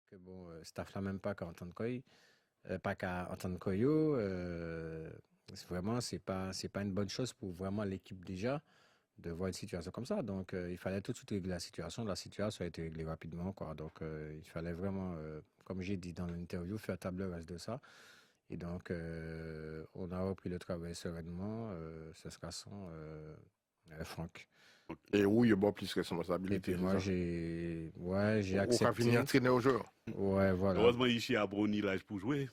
que bon, staff là même pas qu'à entendre quoi, pas qu'à entendre quoi yo, vraiment c'est pas une bonne chose pour vraiment l'équipe déjà de voir une situation comme ça. Donc il fallait tout de suite régler la situation. La situation a été réglée rapidement quoi. Donc il fallait vraiment, comme j'ai dit dans l'interview, faire table rase de ça. Et donc on a repris le travail sereinement. Ce sera sans Franck. Et oui, il y a bon plus de Et puis responsabilité, c'est moi ça. j'ai On va finir accepté. entraîner au jeu. Ouais, voilà. Heureusement, ici à Brony, là, pour jouer.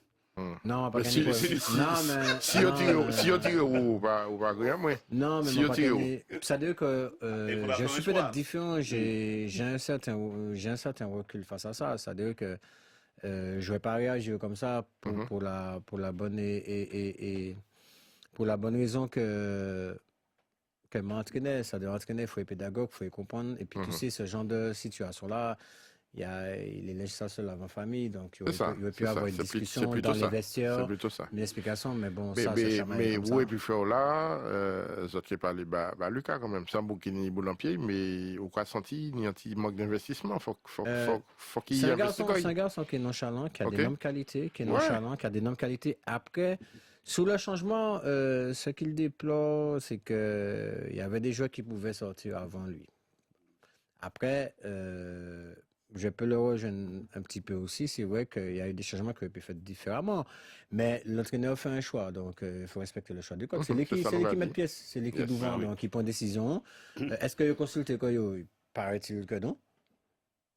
Non, pas Mais gagner pour. Non, mais. si on tire ou pas rien, moi. Non, mais Si moi on pas tire gagner. C'est-à-dire que Il faudra je faire un suis choix. peut-être différent. J'ai un certain recul face à ça. C'est-à-dire que je vais pas réagir comme ça pour la bonne et pour la bonne raison que m'entraîner. C'est-à-dire entraîner, il faut être pédagogue, il faut y comprendre. Et puis tu sais, ce genre de situation-là. Il y a les législations avant famille, donc C'est ça, il aurait pu c'est ça. avoir une C'est discussion plutôt dans les ça. C'est vestiaires, plutôt ça. une explication, mais bon, Mais, ça, c'est jamais mais comme où ça. et puis faire là, je qui parlé Lucas quand même, sans bouquiner boule en pied, mais au cas senti, il y a un petit manque d'investissement, faut qu'il y investisse. C'est un garçon qui est nonchalant, qui a Ok. d'énormes qualités, qui est Ouais. nonchalant, qui a d'énormes qualités. Après, sous le changement, ce qu'il déplore, c'est que il y avait des joueurs qui pouvaient sortir avant lui. Après, je peux le rejoindre un petit peu aussi. C'est vrai qu'il y a eu des changements qui auraient pu être faits différemment. Mais l'entraîneur fait un choix. Donc, il faut respecter le choix du coach. C'est lui C'est ça, qui on va met dire. pièce. C'est lui qui Yes. ouvre. Ah oui. Donc, il prend une décision. Est-ce qu'il a consulté Koyo? Paraît-il que non.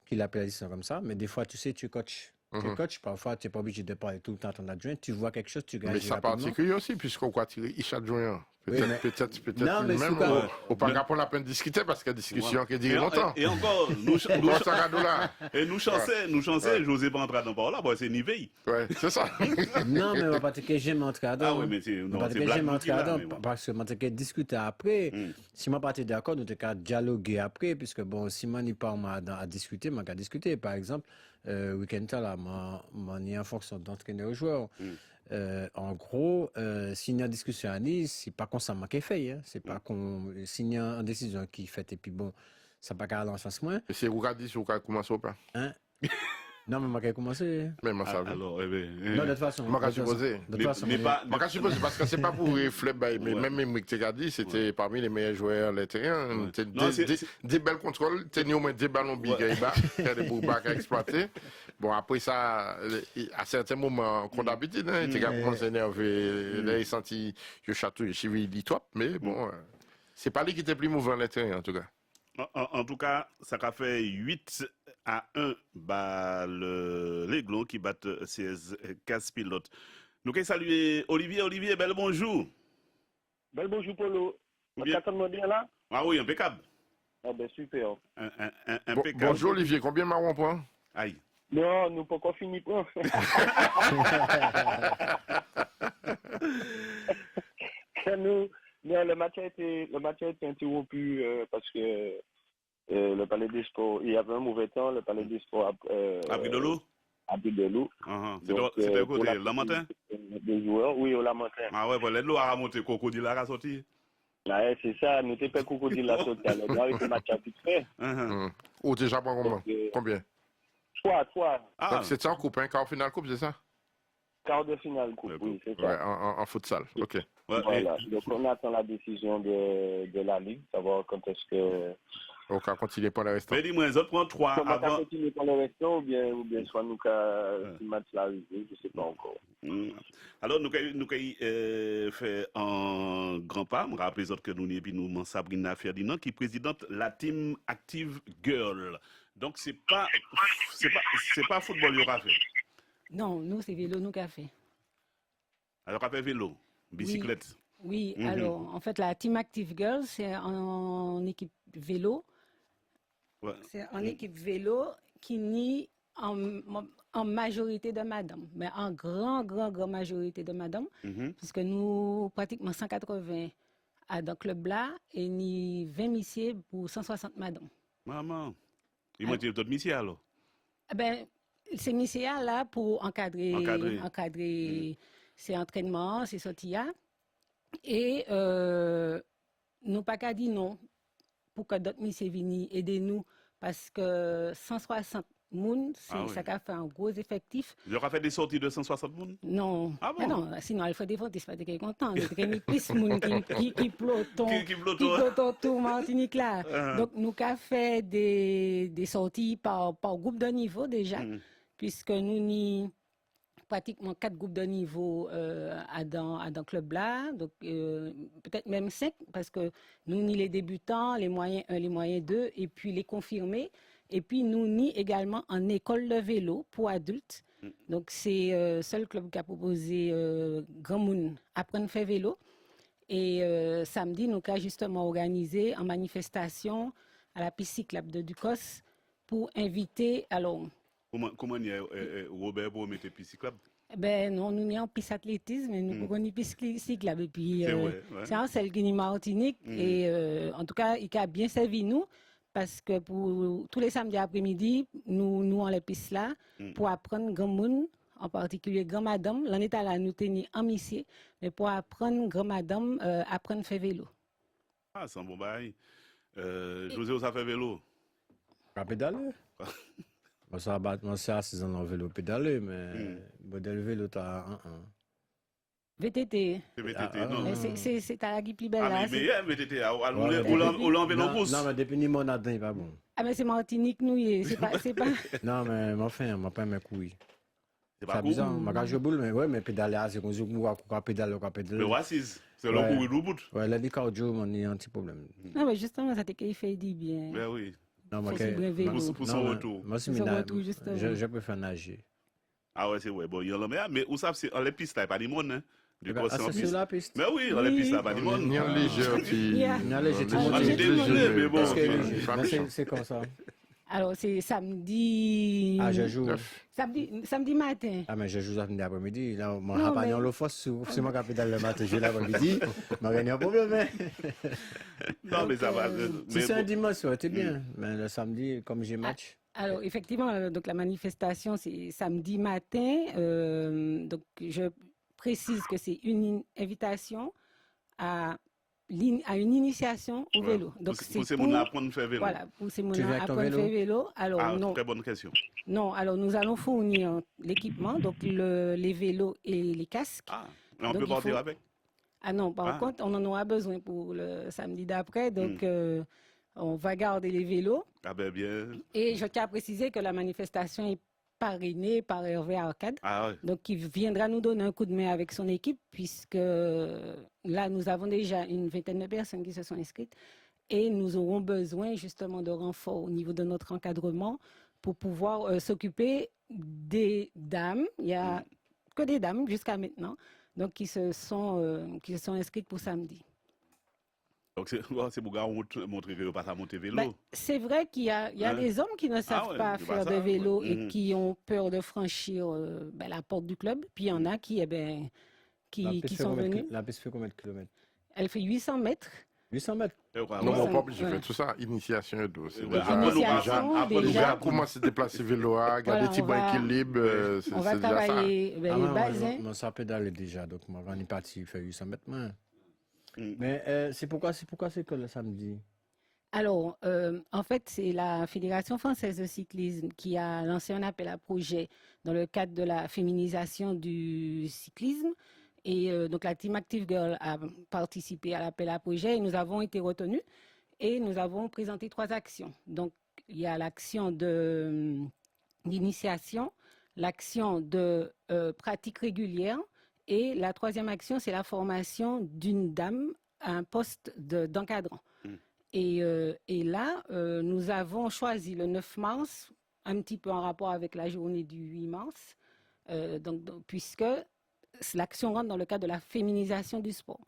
Qu'il a pris la décision comme ça. Mais des fois, tu sais, tu coaches. Tu coaches, parfois, tu n'es pas obligé de parler tout le temps à ton adjoint. Tu vois quelque chose, tu Mais réagis ça rapidement. particulier aussi, puisqu'on va tirer Isha Joyen. Oui, mais- Peut-être Non, mais lui-même, Souka- au pas qu'on la peine de discuter parce qu'il y a discussion qui dure longtemps. Et encore, Bon, ça va là. et nous chancer, Ouais. José pas entrer dans par là, bon, c'est Nivey. Ouais, c'est ça. Non, mais on va pas te que j'aime entrer Ah oui, mais c'est, On non, va te c'est que Black j'aime Beauty entrer là, dedans mais bon. parce que on va te que discuter après. Si moi pas t'es d'accord, nous te qu'à dialoguer après puisque bon, si moi n'y pas à discuter, moi qu'à discuter. Par exemple, week-end là, moi ni en fonction d'entraîner aux joueurs. En gros, s'il y a une discussion à Nice, c'est pas qu'on s'en manque fait, hein. C'est pas qu'on s'il y a une décision qui fait et puis bon, ça pas qu'à lancer ce moins, Et c'est vous qui dit si vous commencez ou pas. hein. Non, mais moi qu'à commencer. Mais moi, ça veut. Alors, eh ben, Non, de toute façon. Moi, qu'à de toute façon- supposer. de toute façon, n'est pas, Moi, quand je suppose, parce que c'est pas pour refléter, mais Ouais. même Mick dit, c'était parmi les meilleurs joueurs de terrain. Ouais. T'as Non, des belles contrôles, t'as au moins des ballons big t'as des bouts à exploiter. Bon, après ça, à certains moments, qu'on d'habitude, t'es capable de commencer à énerver, là, il sentit, je chatouille, je suis dit top, mais bon, c'est pas lui qui était plus mouvant de terrain, en tout cas. En tout cas, ça a fait 8-1 bah, les Glons qui battent ces 15 pilotes. Nous allons saluer Olivier. Olivier, bel bonjour. Bel bonjour, Polo. Bien. Vous t'entendez bien là? Ah oui, impeccable. Ah ben super. Impeccable. Bonjour Olivier, combien de marrons point? Aïe. Non, nous pas encore fini. Nous, non, le match a été interrompu parce que le Palais des Sports, il y avait un mauvais temps, le Palais des Sports A pris de l'eau? a pris de l'eau. C'était pour côté la Lamentin? des joueurs, oui, au Lamentin. Ah ouais, l'eau a remonté, crocodile a sorti. Ouais, c'est ça, nous t'es pas crocodile la sauté. Alors, avec le match à vite fait. Ou déjà pas combien? Combien? Trois. Ah, Donc, c'est ça en coupe, hein, quart final coupe, c'est ça? Quart de finale, coupe, oui, c'est ça. Ouais, en futsal, ok. ouais, Voilà, donc on attend la décision de la Ligue, savoir quand est-ce que... Au cas continuer pour le restant. mais dis-moi, les autres prennent 3 Comment ça avant. continue pour le restant ou bien soit nous qu'à ce match-là arrivé, je sais pas encore. Alors, nous avons fait un grand pas. Je rappelle les autres que nous n'y nous Sabrina Ferdinand, qui est présidente la team Active Girl. Donc, c'est pas football, il y aura fait. Non, nous, c'est vélo, nous qu'a fait. Alors, après vélo, bicyclette. Oui, alors, en fait, la Team Active Girls, c'est en équipe vélo. Ouais. C'est en équipe vélo qui nie en majorité de madame, mais en grand majorité de madame, parce que nous, pratiquement 180 à dans club là, et ni 20 messieurs pour 160 madame. Maman, il m'a dit d'autres messieurs alors. Eh ben, ces messieurs là pour encadrer ces entraînements, ces sorties. Et nous pas qu'à dire non pour que d'autres messieurs viennent aider nous parce que 160 moun, Ah oui. ça a fait un gros effectif. Vous avez fait des sorties de 160 personnes? Non, Ah bon? ah non, sinon elle fait des fautes, c'est pas de content. Il y a plus de monde qui peloton, Qui peloton. tout Martinique là. Uh-huh. Donc nous avons fait des sorties par groupe de niveau déjà, puisque nous ni pratiquement 4 groupes de niveau dans le club là, donc peut-être même 5, parce que nous ni les débutants, les moyens 1, les moyens 2, et puis les confirmés, et puis nous ni également en école de vélo pour adultes. Donc c'est le seul club qui a proposé Grand Moun apprendre à faire vélo. Et samedi, nous avons justement organisé une manifestation à la piste cyclable de Ducos pour inviter, alors... Comment Robert pour mettre piste cyclable? Ben non, nous sommes en piste athlétisme, mais nous prenons une piste cyclable. Et puis, Ouais. c'est un celle qui est Martinique. Et en tout cas, il a bien servi nous, parce que pour tous les samedis après-midi, nous en les pistes là, pour apprendre grand monde, en particulier grand madame. L'année là, nous tenions en mission, mais pour apprendre grand madame, apprendre à faire vélo. Ah, c'est un bon bail. José, vous avez fait vélo? Pas pédaler. Moi, c'est assis dans le vélo pédaler, mais modèle vélo, t'as un. VTT. C'est VTT, non? C'est à la qui plus belle Ah, là. mais VTT, on l'a en vélo pouce. Non, mais depuis ni mon adin, il pas bon. Ah, mais c'est Martinique, nous, c'est pas... Non, mais m'a pas mes couilles. C'est pas C'est cool. bizarre, m'a joué boule, mais ouais, mais pédaler, c'est qu'on joue pédaler. Le Oasis, c'est le coup, il bout. Ouais, là, les cardio, on a un petit problème. Non, mais justement, ça t'est fait du bien. Ben oui. Non, Faut se brever. Pour son retour. Moi, Pour son retour, justement. je préfère nager. Ah ouais, c'est vrai. Bon, il y en a mais où ça, c'est en les pistes, il n'y a pas de monde, hein? Du coup, c'est en C'est sur piste. la piste. Mais oui, en les pistes, il n'y a pas de monde. Ni en léger, puis... Yeah. Ni en léger, tout le Ah, monde j'ai est désolé, mais bon. Parce ok. que c'est comme ça. Alors, c'est samedi... Ah, je joue. Samedi matin. Ah, mais je joue samedi après-midi. Là, mon Non, rapagnon, mais- le fosse, c'est moi qui pédale le matin, je joue l'après-midi. Mais il y a un problème, hein. Non, mais ça va. Si c'est un dimanche, ça aurait été bien. Mais le samedi, comme j'ai match. Alors, effectivement, donc la manifestation, c'est samedi matin. Donc, je précise que c'est une invitation à une initiation au vélo. Donc, pour ces gens-là apprendre à faire vélo. Voilà, pour ces Tu gens-là viens avec ton apprendre à vélo? faire vélo. Alors, Ah, non. très bonne question. Non, alors nous allons fournir l'équipement, donc les vélos et les casques. Ah, mais on Donc, peut il partir faut- avec? Ah non, par Ah. contre, on en aura besoin pour le samedi d'après. Donc, on va garder les vélos. Ah ben bien. Et je tiens à préciser que la manifestation est parrainée par Hervé Arcade. Ah ouais. Donc, il viendra nous donner un coup de main avec son équipe, puisque là, nous avons déjà une vingtaine de personnes qui se sont inscrites. Et nous aurons besoin justement de renforts au niveau de notre encadrement pour pouvoir s'occuper des dames. Il n'y a que des dames jusqu'à maintenant, donc qui se sont inscrites pour samedi. Donc c'est pour gars montrer que pas à monter vélo. Ben, c'est vrai qu'il y a Hein? des hommes qui ne savent ouais, pas c'est faire pas de ça, vélo ouais. et qui ont peur de franchir la porte du club. Puis il y en a qui, qui sont venus. La piste fait combien de kilomètres? Elle fait 800 mètres. 800 mètres. Et voilà. Non, Ouais. on pas obligé de Ouais. faire tout ça. Initiation et tout. C'est Ouais, déjà... Initiation, après, déjà. Comment se déplacer vélo, garder Voilà, petit on bon va- équilibre, c'est On va déjà ça. travailler les bases. hein. Moi, ça pédale déjà, donc moi, on est parti faire 800 mètres. Mais, Mm. mais c'est pourquoi c'est que le samedi? Alors, en fait, c'est la Fédération française de cyclisme qui a lancé un appel à projet dans le cadre de la féminisation du cyclisme. Et donc, la Team Active Girl a participé à l'appel à projet et nous avons été retenus et nous avons présenté 3 actions. Donc, il y a l'action d'initiation, l'action de pratique régulière et la 3e action, c'est la formation d'une dame à un poste d'encadrant. Et là, nous avons choisi le 9 mars, un petit peu en rapport avec la journée du 8 mars, puisque l'action rentre dans le cadre de la féminisation du sport.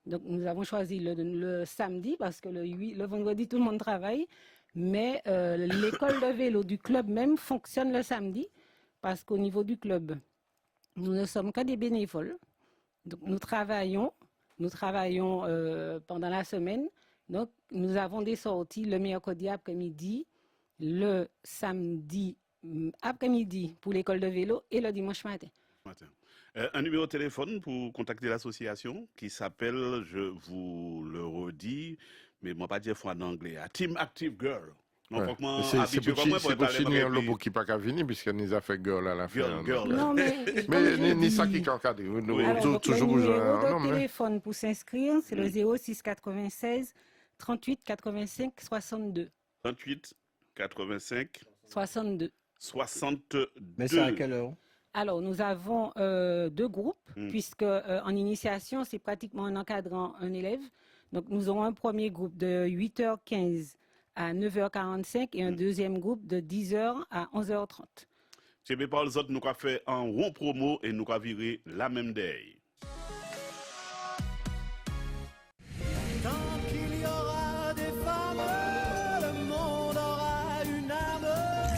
Donc, nous avons choisi le samedi, parce que le vendredi, tout le monde travaille, mais l'école de vélo du club même fonctionne le samedi, parce qu'au niveau du club, nous ne sommes que des bénévoles. Donc, nous travaillons pendant la semaine. Donc, nous avons des sorties le mercredi après-midi, le samedi après-midi pour l'école de vélo et le dimanche matin. Un numéro de téléphone pour contacter l'association qui s'appelle, je vous le redis, mais moi pas dire fois en anglais, Team Active Girl. Non, faut que moi C'est habitué comme moi pour c'est être à pour l'aise le avec bout qui pas qu'à venir, puisque nous a fait girl à la fin. Girl, girl. Non, mais Mais ni ça qui est encadré. alors, donc, le Toujours numéro besoin. de Non, mais. téléphone pour s'inscrire, c'est le 06 96 38 85 62. 38 85 62. 62. Mais c'est à quelle heure? Alors, nous avons deux groupes, puisque en initiation, c'est pratiquement un encadrant, un élève. Donc, nous aurons un premier groupe de 8h15 à 9h45 et un deuxième groupe de 10h à 11h30. C'est bien par les autres, nous avons fait un rond promo et nous avons viré la même day. Tant qu'il y aura des femmes, le monde aura une âme.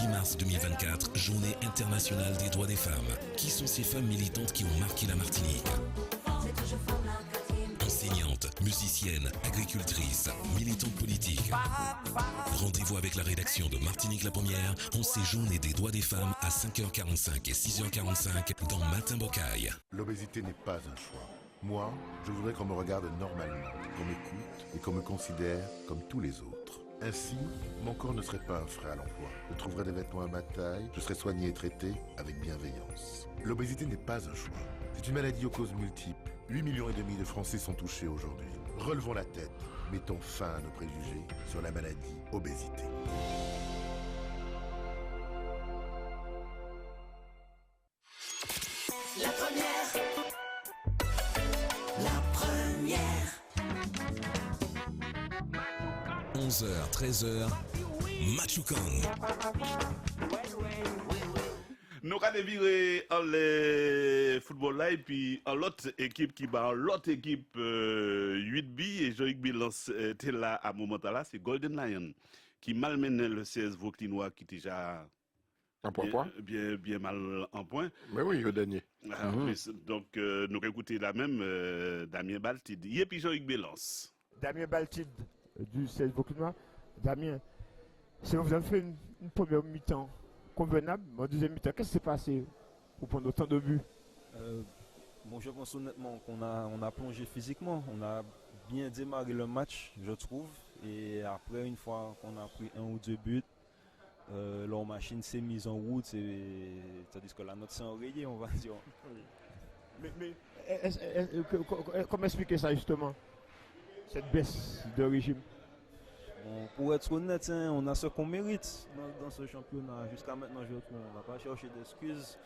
8 mars 2024, Journée internationale des droits des femmes. Qui sont ces femmes militantes qui ont marqué la Martinique? Enseignantes, musiciennes, agricultrices, militantes politiques. Rendez-vous avec la rédaction de Martinique La Première en ces journées des droits des femmes à 5h45 et 6h45 dans Matin Bocaille. L'obésité n'est pas un choix. Moi, je voudrais qu'on me regarde normalement, qu'on m'écoute et qu'on me considère comme tous les autres. Ainsi, mon corps ne serait pas un frein à l'emploi. Je trouverais des vêtements à ma taille, je serais soigné et traité avec bienveillance. L'obésité n'est pas un choix. C'est une maladie aux causes multiples. 8,5 millions de Français sont touchés aujourd'hui. Relevons la tête, mettons fin à nos préjugés sur la maladie obésité. La première. La première. 11h, 13h, Machucan. Nous avons viré le football là et puis l'autre équipe qui bat l'autre équipe 8B et Joïque Bilance était là à moment là, c'est Golden Lion qui malmenait le 16 Vauclinois qui déjà Un point. bien mal en point. Mais oui, au dernier. Donc nous avons écouté la même Damien Baltide. Et puis Joïque Bilance. Damien Baltide du 16 Vauclinois. Damien, si vous avez fait une première mi-temps convenable, en deuxième mi-temps, qu'est-ce qui s'est passé pour prendre autant de buts? Je pense honnêtement qu'on a plongé physiquement. On a bien démarré le match, je trouve. Et après, une fois qu'on a pris 1 ou 2 buts, leur machine s'est mise en route. C'est-à-dire que la note s'est enrayée, on va dire. Mais comment expliquer ça justement? Cette baisse de régime? Bon, pour être honnête, on a ce qu'on mérite dans ce championnat. Jusqu'à maintenant, je trouve. On ne va pas chercher d'excuses.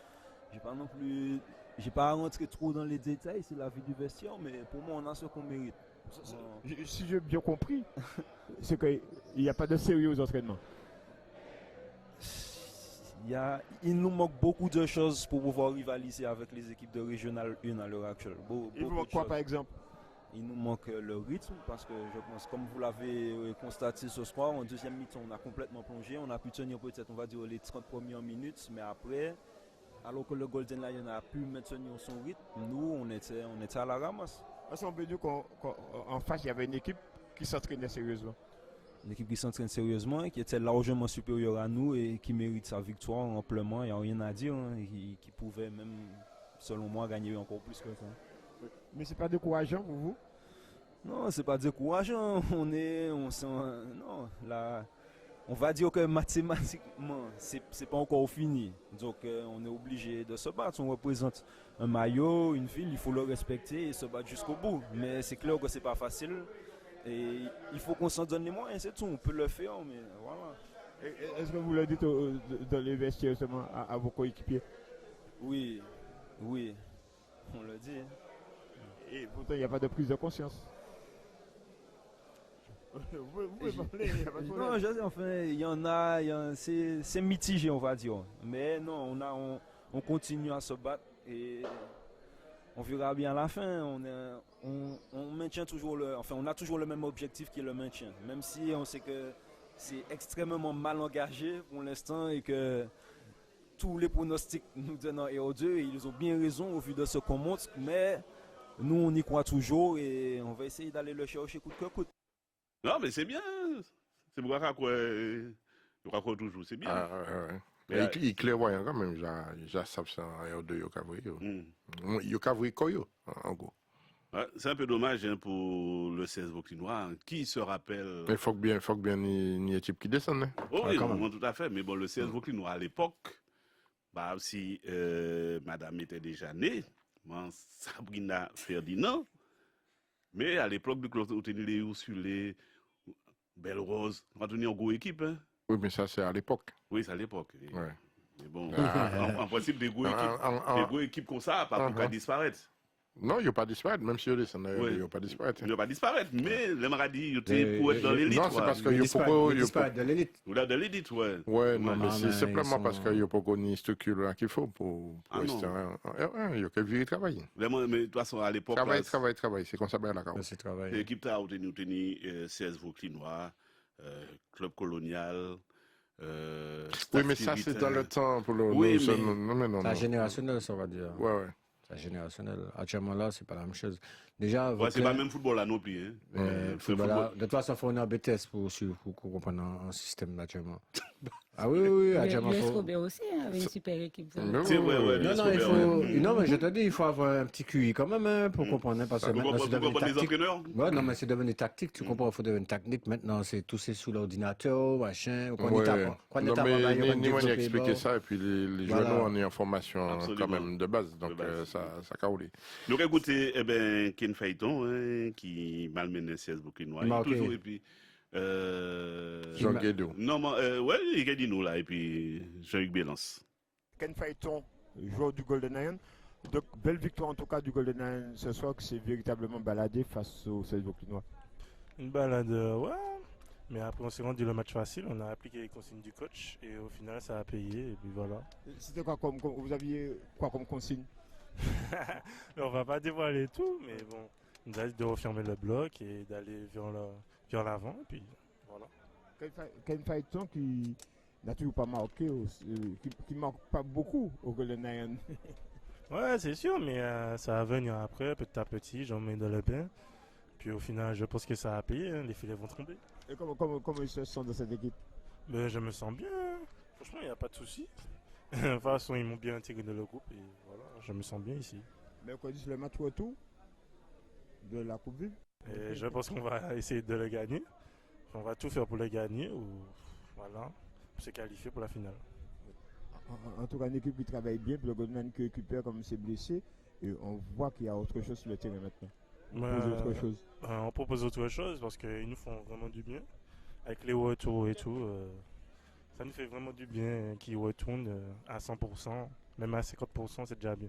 J'ai pas rentré trop dans les détails, c'est la vie du vestiaire, mais pour moi, on a ce qu'on mérite. Si j'ai bien compris, c'est qu'il n'y a pas de sérieux aux entraînements. Il nous manque beaucoup de choses pour pouvoir rivaliser avec les équipes de Régional 1 à l'heure actuelle. Il vous manque quoi par exemple? Il nous manque le rythme parce que je pense, comme vous l'avez constaté ce soir, en deuxième mi-temps, on a complètement plongé. On a pu tenir peut-être, on va dire, les 30 premières minutes, mais après, alors que le Golden Lion a pu maintenir son rythme, nous, on était à la ramasse. Parce qu'on peut dire qu'en face, il y avait une équipe qui s'entraînait sérieusement. Une équipe qui s'entraîne sérieusement, qui était largement supérieure à nous et qui mérite sa victoire amplement. Il n'y a rien à dire, qui pouvait même, selon moi, gagner encore plus que ça. Mais c'est pas décourageant pour vous? Non, c'est pas décourageant. On va dire que mathématiquement, c'est pas encore fini. Donc, on est obligé de se battre. On représente un maillot, une ville, il faut le respecter et se battre jusqu'au bout. Mais c'est clair que c'est pas facile. Et il faut qu'on s'en donne les moyens, c'est tout. On peut le faire, mais voilà. Est-ce que vous le dites dans les vestiaires justement à vos coéquipiers? Oui, on le dit. Et pourtant, il n'y a pas de prise de conscience. Non, je sais, enfin, il y en a, c'est mitigé, on va dire. Mais non, on continue à se battre et on verra bien à la fin. On maintient toujours on a toujours le même objectif qui est le maintien. Même si on sait que c'est extrêmement mal engagé pour l'instant et que tous les pronostics nous donnent en RO2 et ils ont bien raison au vu de ce qu'on montre. Mais nous, on y croit toujours et on va essayer d'aller le chercher coûte que coûte. Non, mais c'est bien. C'est pour ça qu'on toujours. C'est bien. Mais il est clairvoyant quand même. J'ai ça en RO2, il y a quoi, en gros. Ouais, c'est un peu dommage hein, pour le 16 Vauclinois. Qui se rappelle. Il faut que bien une équipe qui descende. Hein. Oh oui, quand même. tout à fait. Mais bon, le 16 Vauclinois à l'époque, bah, si madame était déjà née, Sabrina Ferdinand, mais à l'époque, de Claude les Ursulé, Belle Rose, on a tenu en gros équipe. Hein. Oui, mais ça, c'est à l'époque. Oui, c'est à l'époque. Ouais. Mais bon, en principe, des gros équipes comme ça, pas pour disparaître. Non, il n'y a pas disparaître, même si il n'y a pas disparaître. Il n'y a pas disparaître, mais les maladies, pour être dans l'élite. Non, c'est parce qu'il y a disparaître de l'élite. Ou là, de l'élite, ouais. Ouais, non, mais c'est simplement parce qu'il n'y a pas une structure qu'il faut pour rester. Il y a que vivre travailler. Mais de toute façon, à l'époque. Travail, c'est comme ça, bien d'accord. C'est travail. L'équipe a obtenu 16 Vauclinois, Club Colonial. Oui, mais ça, c'est dans le temps pour le. Oui, non. C'est générationnel, ça va dire. Ouais. C'est générationnel. Actuellement, là, c'est pas la même chose. Déjà, ouais, c'est pas le même football là non plus. Hein. Football, de toute façon, il faut une BTS pour comprendre un système actuellement. Ah oui, actuellement. Le Robert aussi avait une super équipe. Non, mais je te dis, il faut avoir un petit QI quand même hein, pour comprendre. Parce que maintenant, c'est devenu tactique. Ouais, non, mais c'est devenu tactique, tu comprends, il faut devenir tactique. Maintenant, c'est tout sous l'ordinateur, machin. Non, mais ni moi, expliquer ça, et puis les journaux, on est en formation quand même de base, donc ça caoule. Nous écoutez, Ken Phaeton, qui malmène le 16 Vauclinois. Toujours, et puis. Jean Guédou. Non, ouais, il a dit nous là, et puis Jean-Luc Bélance. Ken Phaeton, joueur du Golden Lion. Donc, belle victoire en tout cas du Golden Lion ce soir, qui s'est véritablement baladé face au 16 Vauclinois. Une balade, ouais. Mais après, on s'est rendu le match facile, on a appliqué les consignes du coach, et au final, ça a payé, et puis voilà. C'était quoi vous aviez quoi comme consigne? On va pas dévoiler tout, mais bon, on nous a dit de refermer le bloc et d'aller vers l'avant, et puis voilà. Ken Phaeton qui n'a toujours pas marqué, qui marque pas beaucoup au Golden Lion. Ouais, c'est sûr, mais ça va venir après, petit à petit, j'en mets dans le bain. Puis au final, je pense que ça a payé, hein, les filets vont tomber. Et comment ils se sentent dans cette équipe? Ben, je me sens bien, franchement, il n'y a pas de souci. De toute façon, ils m'ont bien intégré dans le groupe et voilà, je me sens bien ici. Mais quoi dit le match retour de la Coupe Ville? Et je pense qu'on va essayer de le gagner. On va tout faire pour le gagner ou voilà, pour se qualifier pour la finale. En tout cas, une équipe qui travaille bien, puis le Goldman qui récupère comme c'est blessé, et on voit qu'il y a autre chose sur le terrain maintenant. On propose autre chose parce qu'ils nous font vraiment du bien. Avec les retours et tout, ça nous fait vraiment du bien qu'ils retournent à 100%, même à 50%, c'est déjà bien.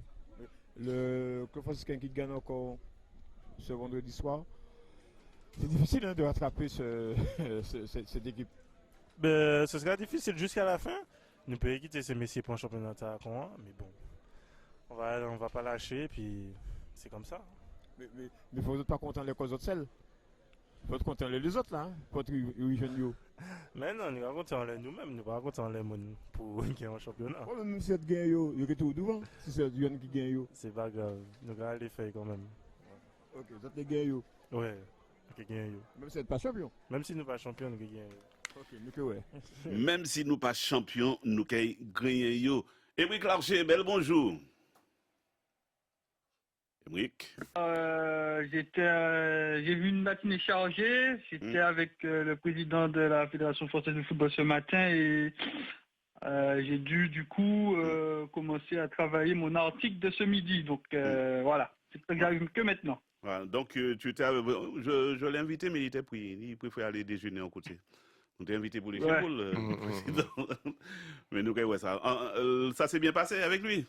Le Club franciscain qui gagne encore ce vendredi soir, c'est difficile de rattraper cette équipe. Ce sera difficile jusqu'à la fin. Nous pouvons quitter ces messieurs pour un championnat attaquant, mais bon, on va pas lâcher, puis c'est comme ça. Mais il ne faut pas compter les causes autres celles. Il faut compter les autres là, contre les jeunes. Mais non, nous racontons nous-mêmes, nous racontons les gens pour gagner un championnat. Ouais, même si c'est gagne, il y a tout devant. Si c'est les qui gagne. C'est pas grave, nous allons aller faire quand même. Ok, vous êtes les gagnants. Ouais, nous gagnons. Même si vous n'êtes pas champion. Même si nous ne sommes pas champions, nous gagnons. Ok, nous ouais. Même si nous ne sommes pas champions, nous gagnons. Émeric Larcher, bel bonjour. Émeric. J'ai vu une matinée chargée. J'étais avec le président de la Fédération française de football ce matin et j'ai dû du coup commencer à travailler mon article de ce midi. Donc voilà, c'est que maintenant. Voilà, donc tu étais, je l'ai invité, mais il était pris. Il préfère aller déjeuner en côté. On t'a invité pour les footballs, président. Mais nous, ouais, ça s'est bien passé avec lui.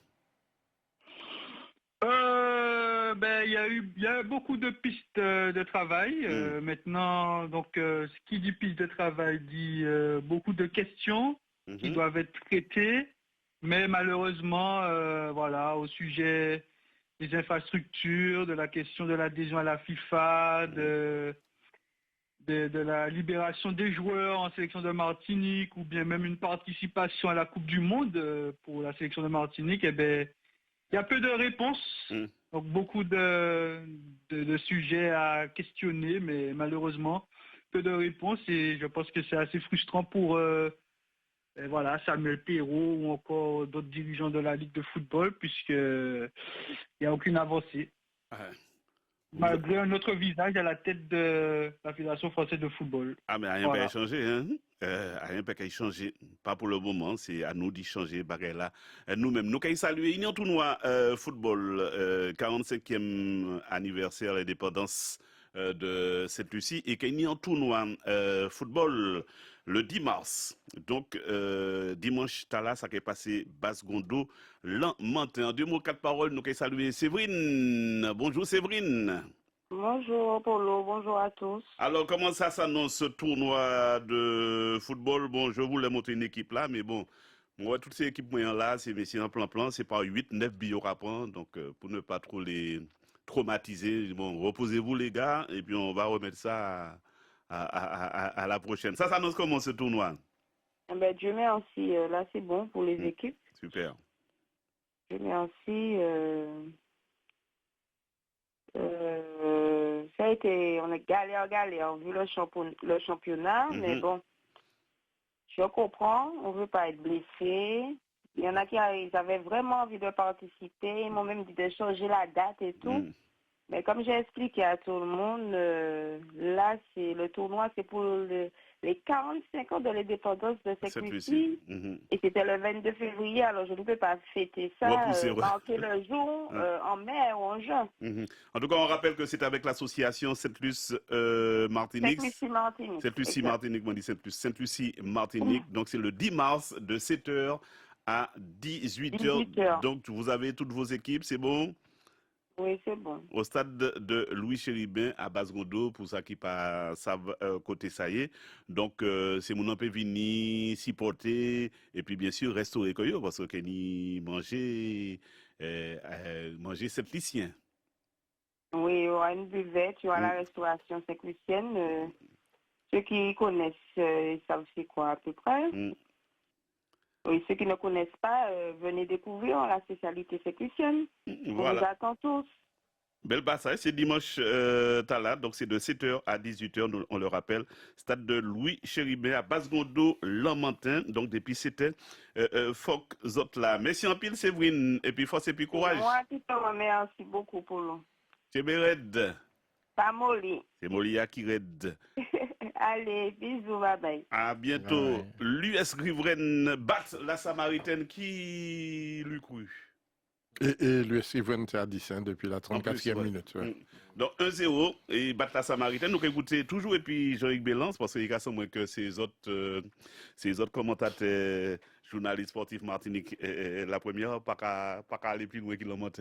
Il y a beaucoup de pistes de travail. Maintenant, donc, ce qui dit piste de travail dit beaucoup de questions qui doivent être traitées. Mais malheureusement, voilà, au sujet des infrastructures, de la question de l'adhésion à la FIFA, de la libération des joueurs en sélection de Martinique, ou bien même une participation à la Coupe du Monde pour la sélection de Martinique, il y a peu de réponses. Donc beaucoup de sujets à questionner, mais malheureusement, peu de réponses. Et je pense que c'est assez frustrant pour Samuel Perrault ou encore d'autres dirigeants de la Ligue de football, puisqu'il n'y a aucune avancée. Malgré un autre visage à la tête de la Fédération française de football. Ah, mais rien Voilà. peut changer, hein? Rien peut changer. Pas pour le moment, c'est à nous d'y changer, bagaille là. Nous-mêmes, nous, quand saluer Union Tournoi Football, 45e anniversaire de l'indépendance de Sainte-Lucie, et qu'il y a un tournoi football le 10 mars. Donc, dimanche, Tala, ça qui est passé Basse-Gondo, Lamentin. En 2 mots, 4 paroles, nous, qui saluer Séverine. Bonjour, Séverine. Bonjour Polo, bonjour à tous. Alors, comment ça s'annonce ce tournoi de football? Bon, je voulais monter une équipe là, mais bon, moi, toutes ces équipes moyennes là, c'est messieurs en plan-plan, c'est pas 8, 9 billes à prendre. Donc, pour ne pas trop les traumatiser, bon, reposez-vous les gars, et puis on va remettre ça à la prochaine. Ça s'annonce comment ce tournoi? Eh ben, Dieu merci, là c'est bon pour les équipes. Super. Dieu merci. Ça a été, on a galère, vu le championnat, mais bon, je comprends, on veut pas être blessé. Il y en a qui ils avaient vraiment envie de participer, ils m'ont même dit de changer la date et tout. Mais comme j'ai expliqué à tout le monde, là, le tournoi, c'est pour les 45 ans de l'indépendance de Sainte-Lucie. Et c'était le 22 février, alors je ne peux pas fêter ça, marquer le jour en mai ou en juin. En tout cas, on rappelle que c'est avec l'association Sainte-Lucie Martinique. Sainte-Lucie Martinique. Sainte-Lucie Martinique, on dit Sainte-Lucie Martinique. Donc c'est le 10 mars de 7h à 18h. Donc vous avez toutes vos équipes, c'est bon? Oui, c'est bon. Au stade de Louis Chéribin à Basse-Gondo, pour ça qui pas savent côté ça y est. Donc c'est mon peut venir s'y porter et puis bien sûr restaurer Koyo parce que ni manger Saint-Lucien. Oui, il y aura une buvette, il y aura la restauration saint-lucienne. Ceux qui connaissent, ils savent c'est quoi à peu près. Oui, ceux qui ne connaissent pas, venez découvrir la spécialité saint-lucienne. Voilà. On vous attend tous. Belle bataille, c'est dimanche Tala, donc c'est de 7h à 18h, on le rappelle. Stade de Louis Chéribin à Basse-Gondo, Lamentin, donc depuis 7h. Foc Zotla. Merci en pile, Séverine, et puis force et puis courage. Moi, qui te remercie beaucoup pour nous. C'est Béred. Pas Molly. C'est Molia qui raide. Allez, bisous, bye bye. À bientôt. Ouais. L'US Riveraine bat la Samaritaine qui lui cru. Et l'US Riveraine c'est à 10 depuis la 34e minute. Ouais. Donc 1-0 et bat la Samaritaine. Nous écoutons toujours et puis Jean-Yves Bélance parce qu'il y a moins que ces autres commentateurs journalistes sportifs Martinique la première pas qu'à aller plus loin qu'il en monte.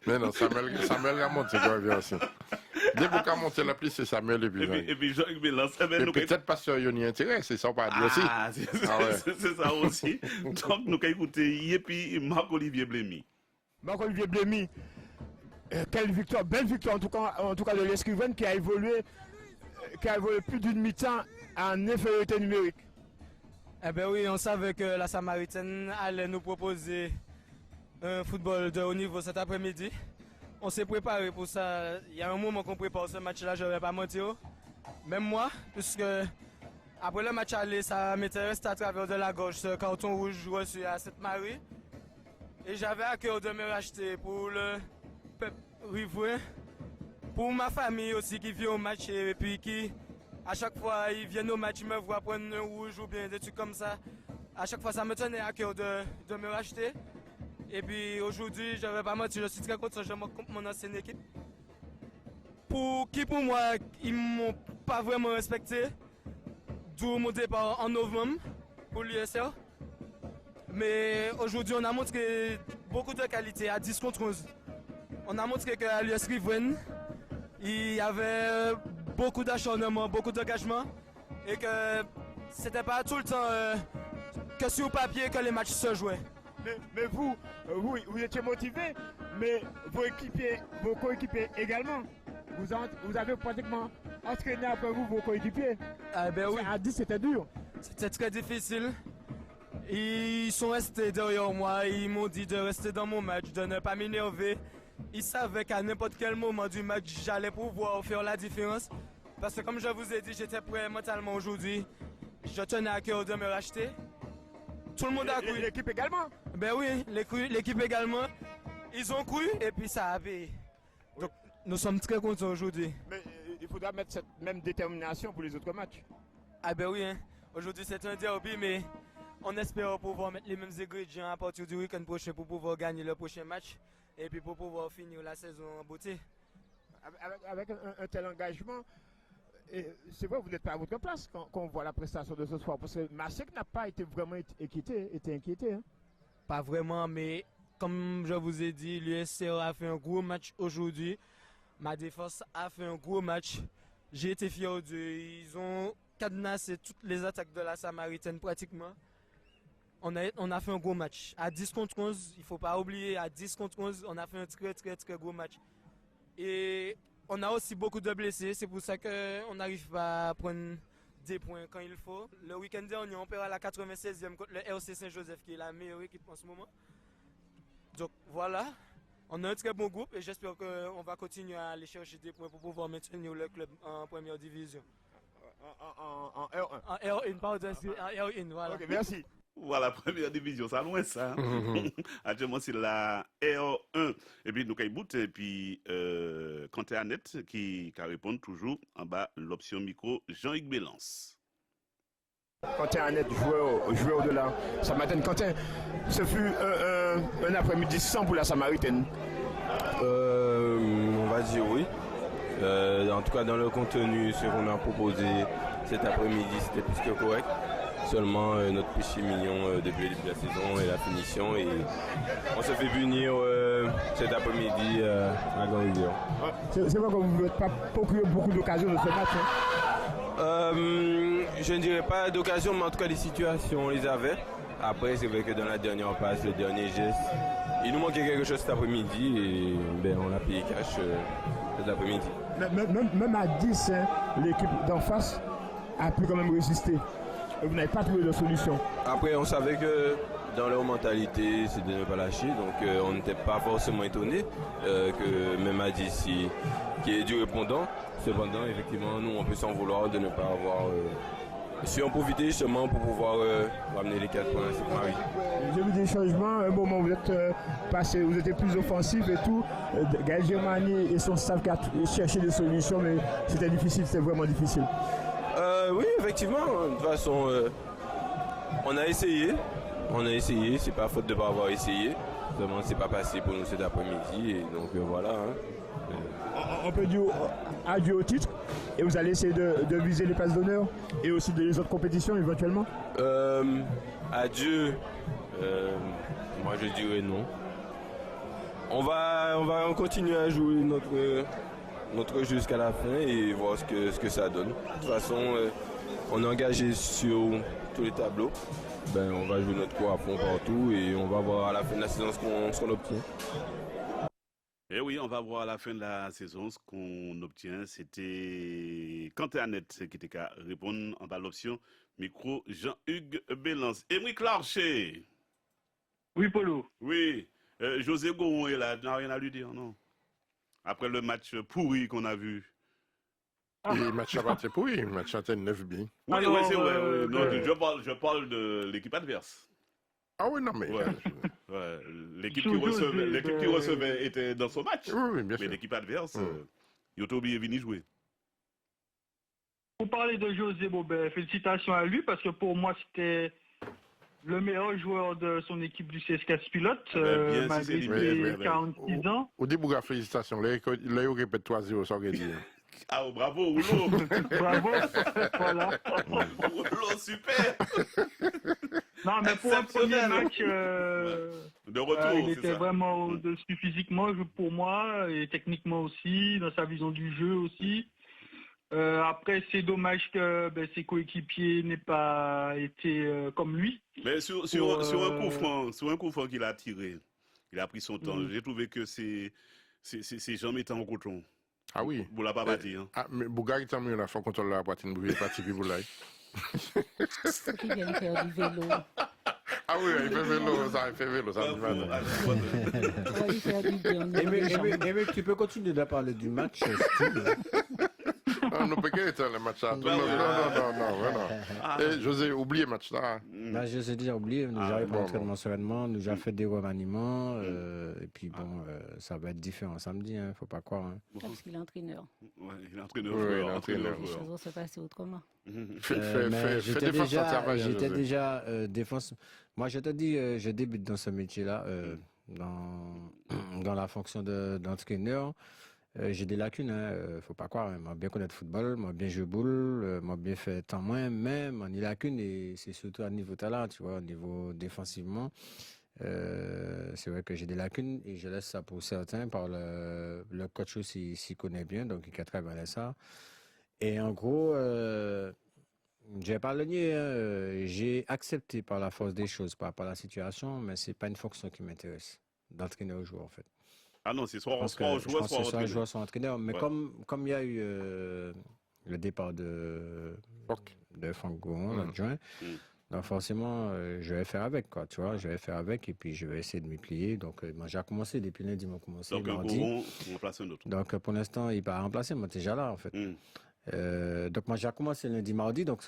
Mais non, Samuel a monté quoi bien aussi. Dès qu'on a monté la pluie, c'est Samuel et puis Jean-Yves Bélance. Et peut-être parce qu'il y a un intérêt, c'est ça pas dire aussi. C'est ça aussi. Donc nous écoutons et puis Marc-Olivier Blémy. Marc-Olivier Blémy, quelle victoire, belle victoire en tout cas de l'US Riveraine qui a évolué plus d'une mi-temps en infériorité numérique. Eh bien oui, on savait que la Samaritaine allait nous proposer un football de haut niveau cet après-midi. On s'est préparé pour ça. Il y a un moment qu'on prépare ce match-là, je ne vais pas mentir. Même moi, puisque après le match aller, ça m'était resté à travers de la gauche ce carton rouge reçu à Sainte-Marie. Et j'avais à cœur de me racheter pour le peuple riverain, pour ma famille aussi qui vient au match et puis qui, à chaque fois, ils viennent au match, ils me voient prendre un rouge ou bien des trucs comme ça. À chaque fois, ça me tenait à cœur de me racheter. Et puis aujourd'hui, je ne vais pas mentir, je suis très content, je me compte mon ancienne équipe. Pour moi, ils ne m'ont pas vraiment respecté, d'où mon départ en novembre pour l'USR. Mais aujourd'hui, on a montré beaucoup de qualité à 10 contre 11. On a montré qu'à l'US Riveraine, il y avait beaucoup d'acharnement, beaucoup d'engagement et que c'était pas tout le temps que sur papier que les matchs se jouaient. Mais vous étiez motivé, mais vos coéquipiers également. Vous avez pratiquement entraîné après vous vos coéquipiers. Ah ben oui. À 10, c'était dur. C'était très difficile. Ils sont restés derrière moi, ils m'ont dit de rester dans mon match, de ne pas m'énerver. Ils savaient qu'à n'importe quel moment du match, j'allais pouvoir faire la différence. Parce que comme je vous ai dit, j'étais prêt mentalement aujourd'hui. Je tenais à cœur de me racheter. Tout le monde a cru. L'équipe également? Ben oui, l'équipe également. Ils ont cru et puis ça a payé. nous sommes très contents aujourd'hui. Mais il faudra mettre cette même détermination pour les autres matchs. Ah ben oui, hein. Aujourd'hui c'est un derby, mais on espère pouvoir mettre les mêmes ingrédients à partir du week-end prochain pour pouvoir gagner le prochain match et puis pour pouvoir finir la saison en beauté. Avec un tel engagement, c'est vrai que vous n'êtes pas à votre place quand on voit la prestation de ce soir. Parce que Masek n'a pas été vraiment inquiété. Hein? Pas vraiment, mais comme je vous ai dit, l'USCR a fait un gros match aujourd'hui. Ma défense a fait un gros match. J'ai été fier d'eux. Ils ont cadenassé toutes les attaques de la Samaritaine pratiquement. On a fait un gros match. À 10 contre 11, il ne faut pas oublier, à 10 contre 11, on a fait un très très très gros match. Et on a aussi beaucoup de blessés, c'est pour ça qu'on n'arrive pas à prendre des points quand il faut. Le week-end dernier, on perd à la 96e contre le RC Saint-Joseph, qui est la meilleure équipe en ce moment. Donc voilà, on a un très bon groupe et j'espère qu'on va continuer à aller chercher des points pour pouvoir maintenir le club en première division. En R1. En R1, pardon, en R1, voilà. Ok, merci. Voilà, première division, ça loin ça. Actuellement, c'est la R1. Et puis, nous avons et puis Quentin Annette qui répond toujours en bas l'option micro Jean-Hugues Bélance. Quentin Annette, joueur au-delà. Samaritaine, Quentin, ce fut un après-midi sans pour la Samaritaine. On va dire oui. En tout cas, dans le contenu, ce qu'on a proposé cet après-midi, c'était plus que correct. Seulement notre péché mignon depuis le début de la saison et la finition. Et on se fait punir cet après-midi à Grand-Rivière. C'est vrai que vous n'avez pas procuré beaucoup d'occasions de ce match. Je ne dirais pas d'occasion, mais en tout cas des situations, on les avait. Après, c'est vrai que dans la dernière passe, le dernier geste, il nous manquait quelque chose cet après-midi et on l'a payé cash cet après-midi. Même à 10, hein, l'équipe d'en face a pu quand même résister. Vous n'avez pas trouvé de solution. Après, on savait que dans leur mentalité, c'est de ne pas lâcher. Donc, on n'était pas forcément étonné que même à 10, qui est du répondant. Cependant, effectivement, nous, on peut s'en vouloir de ne pas avoir su en profiter justement pour pouvoir ramener les 4 points à Sainte-Marie. J'ai vu des changements. À un moment, vous êtes passé, vous étiez plus offensif et tout. Gaël Germani et son staff qui a cherché des solutions, mais c'était difficile, c'était vraiment difficile. Oui, effectivement. De toute façon, on a essayé. C'est pas faute de ne pas avoir essayé. Seulement, c'est pas passé pour nous cet après-midi. Et donc, voilà. On peut dire adieu au titre et vous allez essayer de viser les places d'honneur et aussi les autres compétitions éventuellement. Adieu. Moi, je dirais non. On va continuer à jouer notre jeu jusqu'à la fin et voir ce que ça donne. De toute façon, on est engagé sur tous les tableaux. On va jouer notre coup à fond partout et on va voir à la fin de la saison ce qu'on obtient. Et oui, on va voir à la fin de la saison ce qu'on obtient. C'était Quentin Annette qui était qu'à répondre en bas l'option micro Jean-Hugues Bélance. Émeric Larcher. Oui, Polo. Oui. José Gouron est là, n'a rien à lui dire, non? Après le match pourri qu'on a vu. Le match a été pourri, le match a été 9 buts. Oui, oui, c'est vrai. Non, je parle de l'équipe adverse. Ah oui, non, mais... Ouais, l'équipe qui recevait était dans son match. Oui, bien sûr. Mais l'équipe adverse, Yotobi est venu jouer. Pour parler de José Bobet, félicitations à lui parce que pour moi c'était le meilleur joueur de son équipe du CSKA Pilote, malgré ses 46 ans. Au début, félicitations. Là, il répète 3-0, ça aurait dit. Ah, bravo, Oulo. Bravo, voilà. Oulo, super. Non, mais pour un premier match, de retour, il était vraiment au-dessus physiquement, pour moi, et techniquement aussi, dans sa vision du jeu aussi. Après, c'est dommage que ses coéquipiers n'aient pas été comme lui. Mais sur un coup franc qu'il a tiré, il a pris son temps. J'ai trouvé que ses jambes étaient en coton. Ah oui. Vous l'avez pas battu. Ah, mais Bougar, il t'a mis la fois contre la poitrine, vous n'avez pas tiré, vous l'avez. Qui vient faire du vélo. Ah oui, il fait vélo, ça me va. Mais tu peux continuer de parler du match, Steve. Nous peut pas le match là. Non. Et José, oubliez le match là. Bah, je sais déjà oublié, nous avons fait l'entraînement sereinement, nous avons fait des remaniements, et puis bon, ça va être différent samedi, hein, faut pas croire. Hein. Parce qu'il est entraîneur. Ouais, il est entraîneur. Oui, il est entraîneur. Les choses vont se passer autrement. J'étais déjà défense. Moi, je te dis, je débute dans ce métier-là, dans la fonction d'entraîneur. J'ai des lacunes, faut pas croire. Hein. Moi, bien connaître le football, moi, bien jouer boule, moi, bien fait tant moins, même on a des lacunes et c'est surtout à niveau talent, tu vois, au niveau défensivement. C'est vrai que j'ai des lacunes et je laisse ça pour certains par le coach aussi s'y connaît bien, donc il a travaillé ça. Et en gros, j'ai pas le nier, j'ai accepté par la force des choses, par la situation, mais c'est pas une fonction qui m'intéresse, d'entraîner au joueur en fait. Ah non, c'est soit joueur, soit entraîneur. Mais comme il y a eu le départ de Franck Gouron, l'adjoint, donc forcément, je vais faire avec, quoi, tu vois, je vais faire avec et puis je vais essayer de m'y plier. Donc, moi, j'ai commencé depuis lundi, ils commencé donc, mardi. Gouron remplace un autre. Donc, pour l'instant, il va remplacer, moi, déjà là, en fait. Donc, moi, j'ai commencé lundi, mardi, donc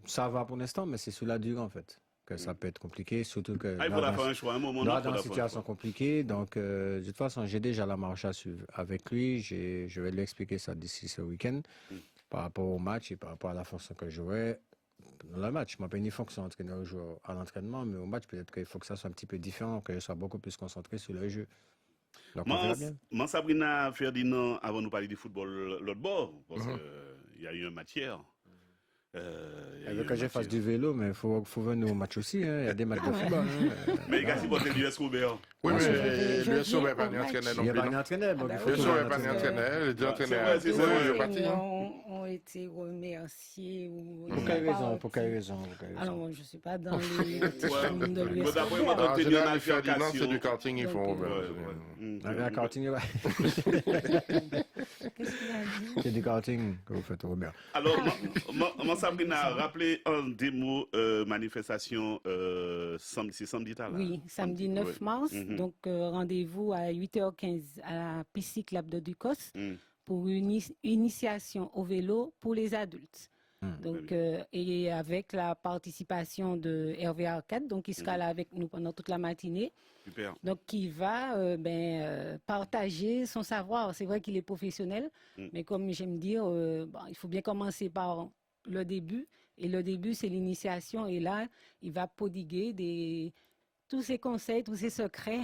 ça va pour l'instant, mais c'est sous la durée, en fait. Que ça peut être compliqué, surtout que il faudra faire un choix, un moment dans une situation compliquée. Donc, de toute façon, j'ai déjà la marche à suivre avec lui. Je vais lui expliquer ça d'ici ce week-end par rapport au match et par rapport à la fonction que je jouais dans le match. Moi, pas une fonction entraîneur joueur à l'entraînement, mais au match, peut-être qu'il faut que ça soit un petit peu différent, que je sois beaucoup plus concentré sur le jeu. Donc, on verra bien. Moi, Sabrina Ferdinand, avant de nous parler du football, l'autre bord, parce qu'il y a eu un match hier. Elle veut que je fasse du vélo, mais il faut venir au match aussi. Hein. Il y a des matchs de football. Hein. Mais il y a l'US Robert. Oui, mais l'US Robert n'est pas entraîné non plus. Il n'est pas entraîné. L'US Robert n'est pas entraîné. Les deux entraîneurs ont été remerciés. Pour quelle raison? Alors, moi, je ne suis pas dans les teams de l'US Robert. En général, Ferdinand, c'est du karting, ils font. Un karting, ouais. Qu'est-ce qu'il a dit? C'est du karting que vous faites, Robert. Alors, Sabrina, rappelez un démo manifestation c'est samedi là. Oui, samedi 9 mars. Donc, rendez-vous à 8h15 à la piste cyclable de Ducos pour une initiation au vélo pour les adultes. Donc, et avec la participation de Hervé Arcade, donc il sera là avec nous pendant toute la matinée. Super. Donc, qui va partager son savoir. C'est vrai qu'il est professionnel, mais comme j'aime dire, il faut bien commencer par le début. Et le début, c'est l'initiation. Et là, il va prodiguer tous ces conseils, tous ces secrets.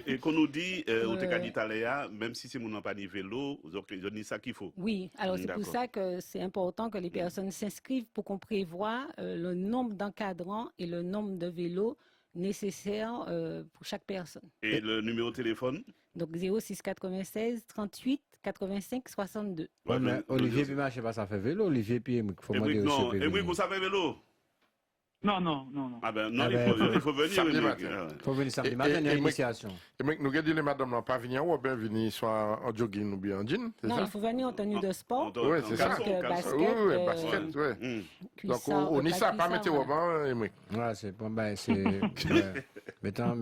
Et qu'on nous dit, au Técaditaléa, même si c'est mon pas de vélo, vous avez ça qu'il faut. Oui, alors c'est pour ça que c'est important que les personnes s'inscrivent pour qu'on prévoie le nombre d'encadrants et le nombre de vélos nécessaires pour chaque personne. Et le numéro de téléphone? Donc 06 96 38 85 62. Ouais, mais Olivier Pima, je sais pas, ça fait vélo. Olivier Pima, il faut moi dire non, et oui, vous savez vélo? Non. Ah ben non, il faut venir. Samedi matin. Il faut venir samedi matin, il y a une initiation. Et moi, nous avons dit les madames n'ont pas venir ou bien venir soit en jogging ou bien en jean, c'est ça? Non, il faut venir en tenue de sport. Oui, c'est ça. Basket, oui, basket, oui. Donc, on n'y sait pas mettre au banc, et moi. Ouais, c'est bon, ben, c'est. Mettons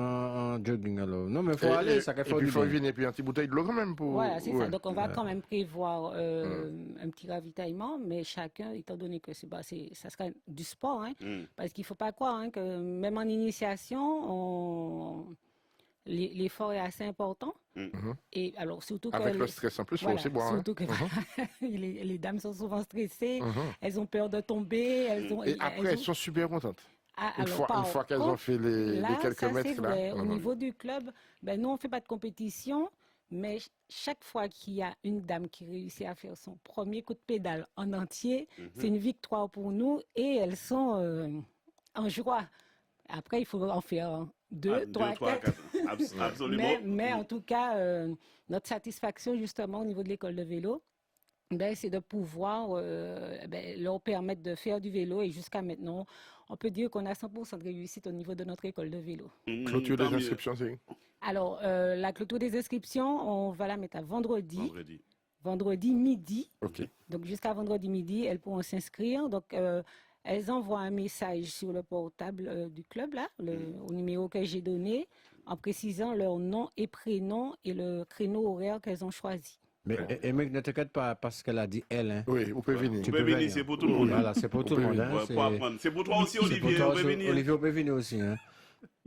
en jogging alors. Non, mais il faut aller, ça fait Et puis, il faut venir, et puis un petit bouteille de l'eau quand même pour. Voilà, c'est ça. Donc, on va quand même prévoir un petit ravitaillement, mais chacun, étant donné que ça sera du sport, hein, parce qu'il ne faut pas croire que même en initiation, l'effort est assez important. Et alors, surtout avec le stress en plus, il faut aussi boire. Surtout que les dames sont souvent stressées, elles ont peur de tomber. Et après, elles sont super contentes. Une fois qu'elles ont fait les quelques mètres là. Au niveau du club, nous, on ne fait pas de compétition. Mais chaque fois qu'il y a une dame qui réussit à faire son premier coup de pédale en entier, c'est une victoire pour nous et elles sont en joie. Après, il faut en faire 2, 3, 4. Absolument. Mais en tout cas, notre satisfaction justement au niveau de l'école de vélo, c'est de pouvoir leur permettre de faire du vélo et jusqu'à maintenant, on peut dire qu'on a 100% de réussite au niveau de notre école de vélo. Clôture des inscriptions, c'est? Alors, la clôture des inscriptions, on va la mettre à vendredi. Vendredi midi. OK. Donc, jusqu'à vendredi midi, elles pourront s'inscrire. Donc, elles envoient un message sur le portable du club, là, au numéro que j'ai donné, en précisant leur nom et prénom et le créneau horaire qu'elles ont choisi. Mais Émeric, ne t'inquiète pas parce qu'elle a dit elle. Hein. Oui, vous pouvez venir. Vous pouvez venir, c'est pour tout le monde. Voilà, c'est pour tout le monde. Hein. Pour apprendre. C'est pour toi aussi, Olivier. Vous pouvez venir. Olivier, vous pouvez venir aussi. Hein.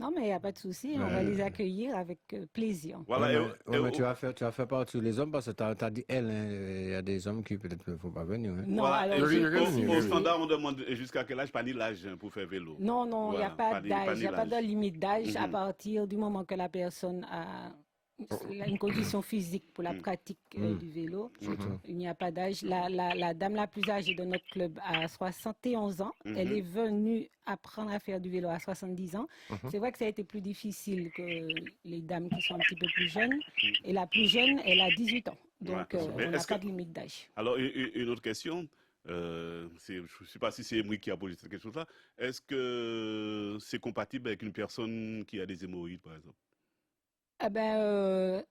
Non, mais il n'y a pas de souci. On va les accueillir avec plaisir. Voilà. Mais tu vas faire partie les hommes parce que tu as dit elle. Hein. Il y a des hommes qui peut-être ne faut pas venir. Hein. Non, voilà. alors, au standard, on demande jusqu'à quel âge, pas ni l'âge pour faire vélo. Non, il n'y a pas d'âge. Il n'y a pas de limite d'âge à partir du moment que la personne a une condition physique pour la pratique du vélo. Il n'y a pas d'âge. La dame la plus âgée de notre club a 71 ans. Elle est venue apprendre à faire du vélo à 70 ans. C'est vrai que ça a été plus difficile que les dames qui sont un petit peu plus jeunes. Et la plus jeune, elle a 18 ans. Donc, on n'a pas de limite d'âge. Alors, une autre question. Je ne sais pas si c'est moi qui a posé cette question-là. Est-ce que c'est compatible avec une personne qui a des hémorroïdes, par exemple? De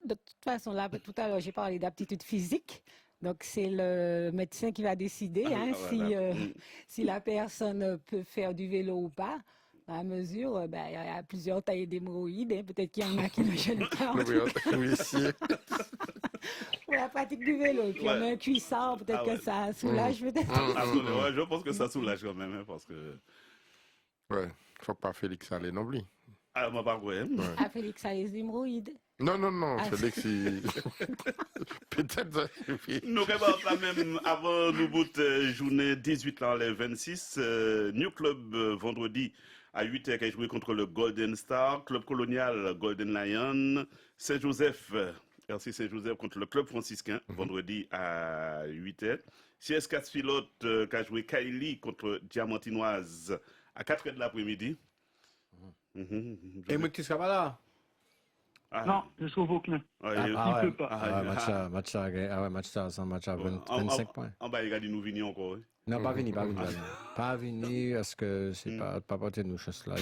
toute façon, là, tout à l'heure, j'ai parlé d'aptitude physique. Donc, c'est le médecin qui va décider si la personne peut faire du vélo ou pas. À mesure, il y a plusieurs tailles d'hémorroïdes. Hein. Peut-être qu'il y en a qui ne gênent pas. Pour la pratique du vélo. Et puis, on met un cuissard, peut-être que ça soulage. Je pense que ça soulage quand même. Hein, parce que... Ouais, faut pas Félix aller non plus. Ah, moi, pas ouais. Félix a les hémorroïdes. Non, Félix, peut-être ça suffit. Nous regardons quand même, avant nous bout journée 18 là, les 26, New Club vendredi à 8h qui a joué contre le Golden Star, Club Colonial Golden Lion, Saint-Joseph, RC Saint-Joseph contre le Club franciscain, vendredi à 8h. CS 4 Pilote qui a joué Kaili contre Diamantinoise à 4h de l'après-midi. Et moi, tu seras pas là? Non, je suis au Vauclin. Il peut pas. Match à 25 points. En bas, il a dit nous venir encore. Non, pas venir. Pas venir, parce que c'est pas partir de nos choses là.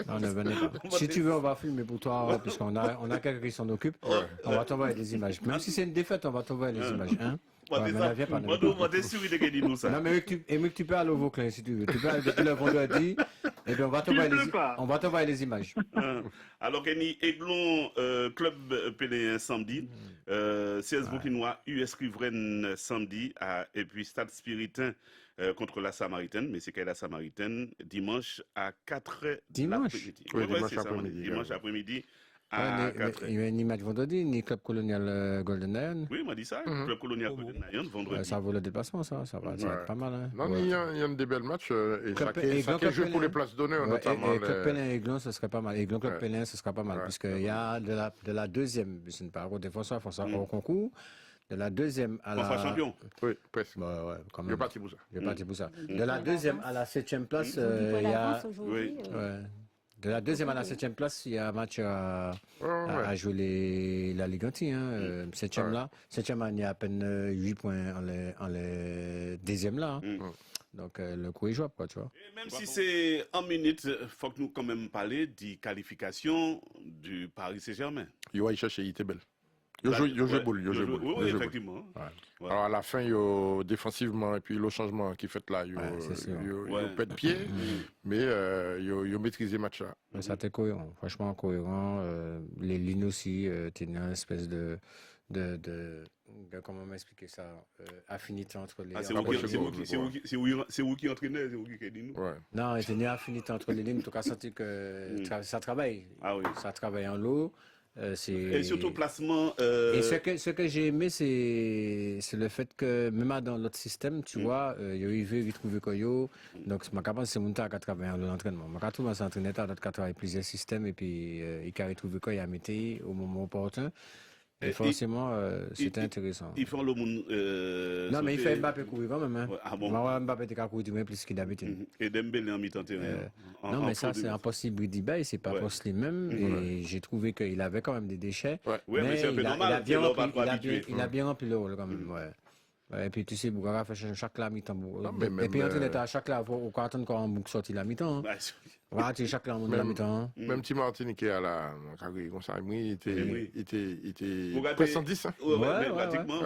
Non, ne venez pas. Si tu veux, on va filmer pour toi, puisqu'on a quelqu'un qui s'en occupe. On va t'envoyer des images. Même si c'est une défaite, on va t'envoyer les images. Hein? Non, mais tu peux aller au Vauclin si tu veux. Tu peux aller depuis le vendredi, et bien on va t'envoyer les images. Alors qu'il y a Aiglon Club Péléen samedi, CS Vauclinois, US Riveraine samedi, et puis Stade Spiritain contre la Samaritaine, mais c'est qu'elle la Samaritaine, dimanche à 4h de l'après-midi. Dimanche après-midi. Il y a une image vendredi, ni Club Colonial Golden Lion. Oui, il m'a dit ça. Club Colonial Golden Lion, vendredi. Ça vaut le déplacement, ça va être pas mal. Hein. Non, il y a des belles matchs. Et chacun joue pour les places d'honneurs, notamment. Et Club Pélin et Aiglon, ce serait pas mal. Aiglon Club Pélin, ce sera pas mal. Puisqu'il y a de la deuxième, je ne sais pas, des François au concours. De la deuxième à la... champion. Oui, presque. Ouais, quand même. Je suis parti pour ça. De la deuxième à la 7e place, il y a... De la deuxième à la 7e place, il y a un match à jouer la Ligue 1. 7e là. 7e, il y a à peine 8 points en les deuxième là. Donc le coup est jouable, quoi, tu vois. Et même si c'est en minute, il faut que nous quand même parler des qualifications du Paris Saint-Germain. Il va y chercher, il était belle. Il joue boule. Oui, effectivement. Ouais. Alors à la fin, défensivement, et puis le changement qui fait là, il pète de pied, mais il maîtrise le match là. Mais ça était cohérent, franchement cohérent. Les lignes aussi, tenaient une espèce de comment m'expliquer ça, affinité entre les... C'est vous qui entraînez, c'est vous qui dit nous. Non, il tenait affinité entre les lignes, en tout cas senti que ça travaille. Ah oui. Ça travaille en lot. Et surtout placement. Et ce que j'ai aimé, c'est le fait que même dans l'autre système, tu vois, il veut trouver Koyo. Donc, ma capacité, c'est mon temps à travailler en l'entraînement. Ma capacité, c'est d'entraîner à travailler plusieurs systèmes et puis il a trouvé Koyo à mettre au moment opportun. Et forcément, c'était intéressant. Il fait le monde. Non, mais il fait Mbappé courir quand même. Hein. Ah bon? Mbappé était courir plus qu'il d'habitude. Et Dembélé en mi-temps terrain. Non, mais ça, c'est impossible d'y c'est pas possible même. Et j'ai trouvé qu'il avait quand même des déchets. Mais c'est un peu normal. Il a bien rempli le rôle quand même. Et puis tu sais, Bougara fait chaque la mi-temps. Et puis entraîné à chaque la, au quand encore en boucle sorti la mi-temps. Voilà, tu sais, chaque la la mi-temps. Même Tim Martin qui est à la comme ça, il était presque 110. Pratiquement.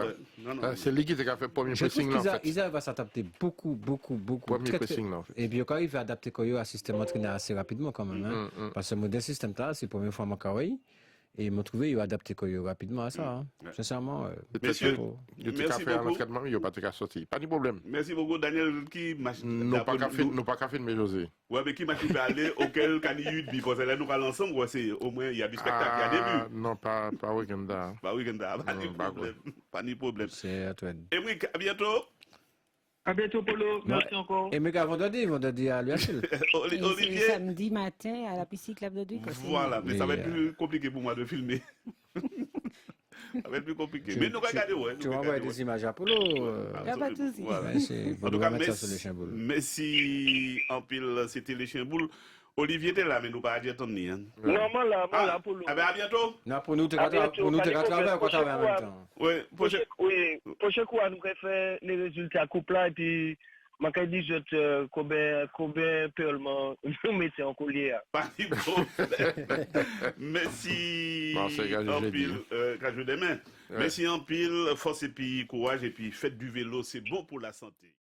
C'est lui qui a fait le premier pressing là. Ils arrivent à s'adapter beaucoup. Premier pressing là. Et puis quand il va adapter Koyo à système entraîné assez rapidement quand même. Parce que le modèle système là, c'est la première fois à Makawi. Et m'ont trouvé, ils ont adapté rapidement à ça. Sincèrement. Messieurs, il y a fait un entraînement, il n'y a pas de sorti. Pas de problème. Merci beaucoup, Daniel. Qui nous pas qu'à faire, mais José. Ouais, mais qui m'a dit aller auquel caniyud, parce que là, nous allons ensemble, c'est au moins, il y a du spectacle, il y a début. Non, pas week-end. Pas week-end, pas de problème. C'est à toi. Et oui, à bientôt. À bientôt, Polo. Merci encore. Et mais vendredi à l'UHL. Olivier. Samedi matin à la piscine Club de Duc. Voilà, mais ça va être plus compliqué pour moi de filmer. Ça va être plus compliqué. Mais nous regardons, ouais. Tu m'envoies des images à Polo. Il n'y a pas de souci. En tout cas, merci en pile, c'était les chiens boules. Olivier était là, mais nous pas à dire ton nid. Non, moi là, pour nous. Ah ben à bientôt. Non, pour nous, tu vas travailler en même temps. Oui, prochain coup, nous faire les résultats couple là, et puis, je dis, combien purement nous mettons en collier. Pas de problème. Merci en pile, quand je demain. Merci en pile, force et puis courage, et puis faites du vélo, c'est bon pour la santé.